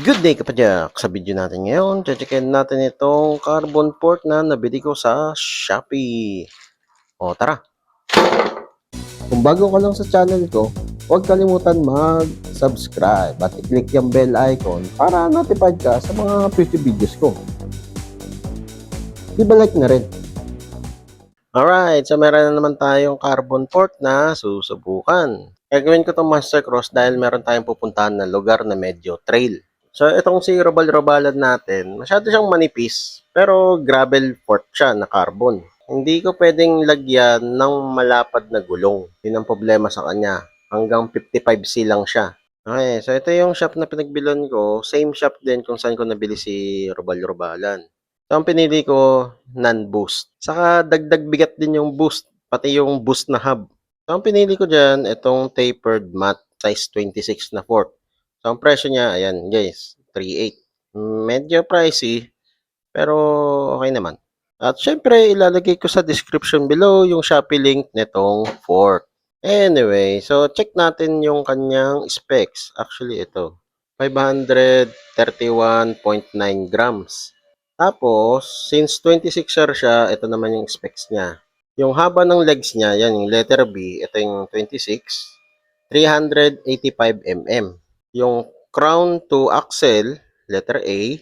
Good day kapadyak! Sa video natin ngayon, checkin natin itong carbon fork na nabili ko sa Shopee. O tara! Kung bago ka lang sa channel ko, huwag kalimutan mag-subscribe at i-click yung bell icon para notified ka sa mga future videos ko. Diba like na rin? Alright, so meron na naman tayong carbon fork na susubukan. Gagawin ko itong Master Cross dahil meron tayong pupuntahan na lugar na medyo trail. So, itong si Robal-Robalan natin, masyado siyang manipis, pero gravel fork siya na carbon. Hindi ko pwedeng lagyan ng malapad na gulong. Yun ang problema sa kanya. Hanggang 55C lang siya. Okay, so ito yung shop na pinagbilon ko. Same shop din kung saan ko nabili si Robal-Robalan. So, ang pinili ko, non-boost. Saka dagdag bigat din yung boost, pati yung boost na hub. So, ang pinili ko dyan, itong tapered mat, size 26 na fork. So, ang presyo niya, ayan guys, 3.8. Medyo pricey, pero okay naman. At syempre, ilalagay ko sa description below yung Shopee link nitong fork. Anyway, so check natin yung kanyang specs. Actually, ito, 531.9 grams. Tapos, since 26er siya, ito naman yung specs niya. Yung haba ng legs niya, yan yung letter B, ito yung 26, 385 mm. Yung crown to axle, letter A,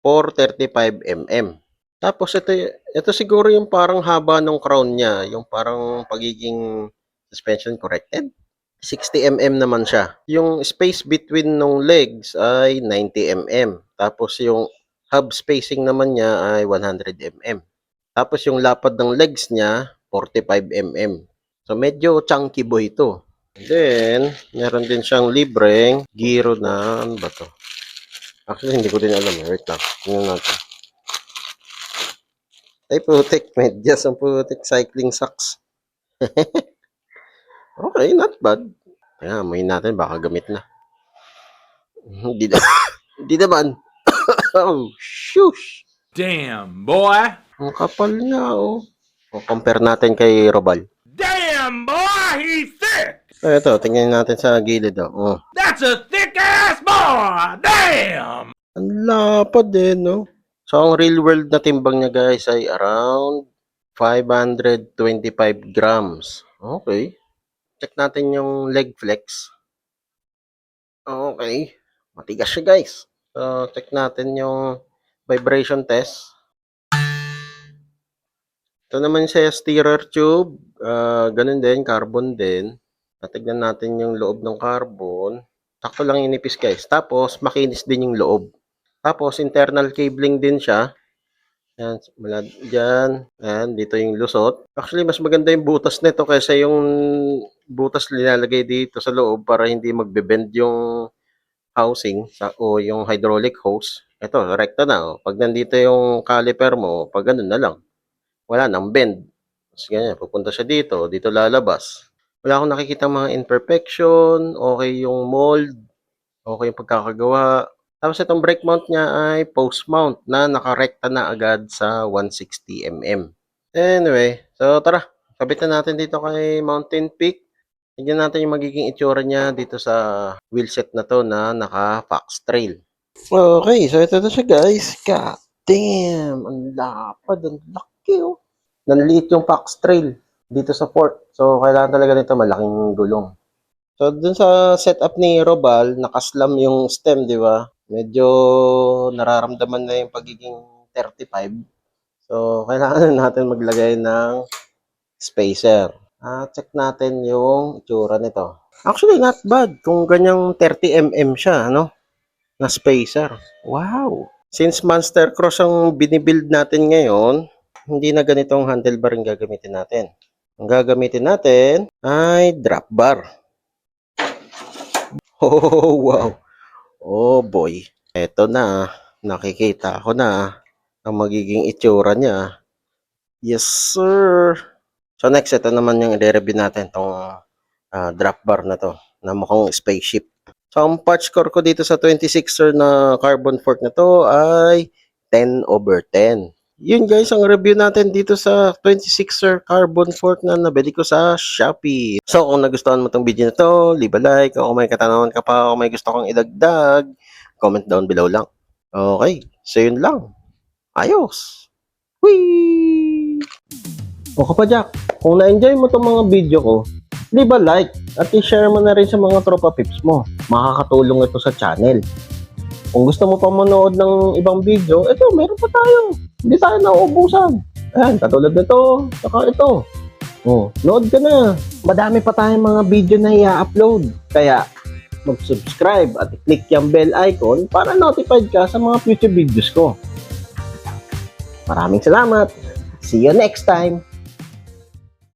435 mm. Tapos ito siguro yung parang haba ng crown niya, yung parang pagiging suspension corrected. 60 mm naman siya. Yung space between ng legs ay 90 mm. Tapos yung hub spacing naman niya ay 100 mm. Tapos yung lapad ng legs niya, 45 mm. So medyo chunky boy ito. Then, meron din siyang libreng giro na, ano ba to? Actually, hindi ko din alam. Wait lang. Tingnan natin. Ay, putik. Medyas ang putik. Cycling socks. Okay, not bad. Kaya, amoy natin. Baka gamit na. Hindi na. Hindi naman. Oh, shush. Damn, boy. Ang kapal niya, oh. O, compare natin kay Robal. Damn, boy, he's thick. So, ito. Tingnan natin sa gilid, oh. Oh. That's a thick-ass boy. Damn. Ang lapad eh, no? So, ang real world na timbang niya, guys, ay around 525 grams. Okay. Check natin yung leg flex. Okay. Matigas siya, guys. So, check natin yung vibration test. Ito naman siya steerer tube. Ganun din, carbon din. Tignan natin yung loob ng carbon. Sakto lang inipis, guys. Tapos, makinis din yung loob. Tapos, internal cabling din siya. Yan, mula dyan. Yan, dito yung lusot. Actually, mas maganda yung butas nito kaysa yung butas nilalagay dito sa loob para hindi magbe-bend yung housing o yung hydraulic hose. Ito, rekta na. Oh. Pag nandito yung caliper mo, pag ganun na lang. Wala nang bend. Tapos ganyan, pupunta siya dito. Dito lalabas. Wala akong nakikita mga imperfection. Okay yung mold. Okay yung pagkakagawa. Tapos itong brake mount niya ay post mount na nakarekta na agad sa 160 mm. Anyway, so tara. Kabitan natin dito kay Mountain Peak. Tignan natin yung magiging itsura niya dito sa wheelset na to na naka-Fox Trail. Okay, so ito na siya guys. God damn! Ang lapad, ang laki oh. Nanliit yung Fox Trail dito sa port. So kailangan talaga nito malaking gulong. So dun sa setup ni Robal, nakaslam yung stem, di ba? Medyo nararamdaman na yung pagiging 35. So kailangan natin maglagay ng spacer. Check natin yung itsura nito. Actually, not bad. Kung ganyang 30 mm siya, ano? Na spacer. Wow! Since Monster Cross ang binibuild natin ngayon, hindi na ganitong handlebar ang gagamitin natin. Ang gagamitin natin ay drop bar. Oh, wow! Oh boy. Eto na. Nakikita ko na ang magiging itsura niya. Yes, sir! So next, ito naman yung i-review natin itong drop bar na to na mukhang spaceship. So ang part score ko dito sa 26er na carbon fork na to ay 10/10. Yun guys, ang review natin dito sa 26er carbon fork na nabili ko sa Shopee. So kung nagustuhan mo itong video na to, leave a like. Kung may katanungan ka pa o may gusto kong idagdag, comment down below lang. Okay, so yun lang. Ayos! Whee! O kapadyak, kung na-enjoy mo itong mga video ko, leave a like at i-share mo na rin sa mga tropa pips mo. Makakatulong ito sa channel. Kung gusto mo pa manood ng ibang video, ito, meron pa tayo. Hindi tayo nauubusan. Ayan, katulad nito, saka ito. Oh, nood ka na. Madami pa tayong mga video na i-upload. Kaya, mag-subscribe at i-click yung bell icon para notified ka sa mga future videos ko. Maraming salamat. See you next time.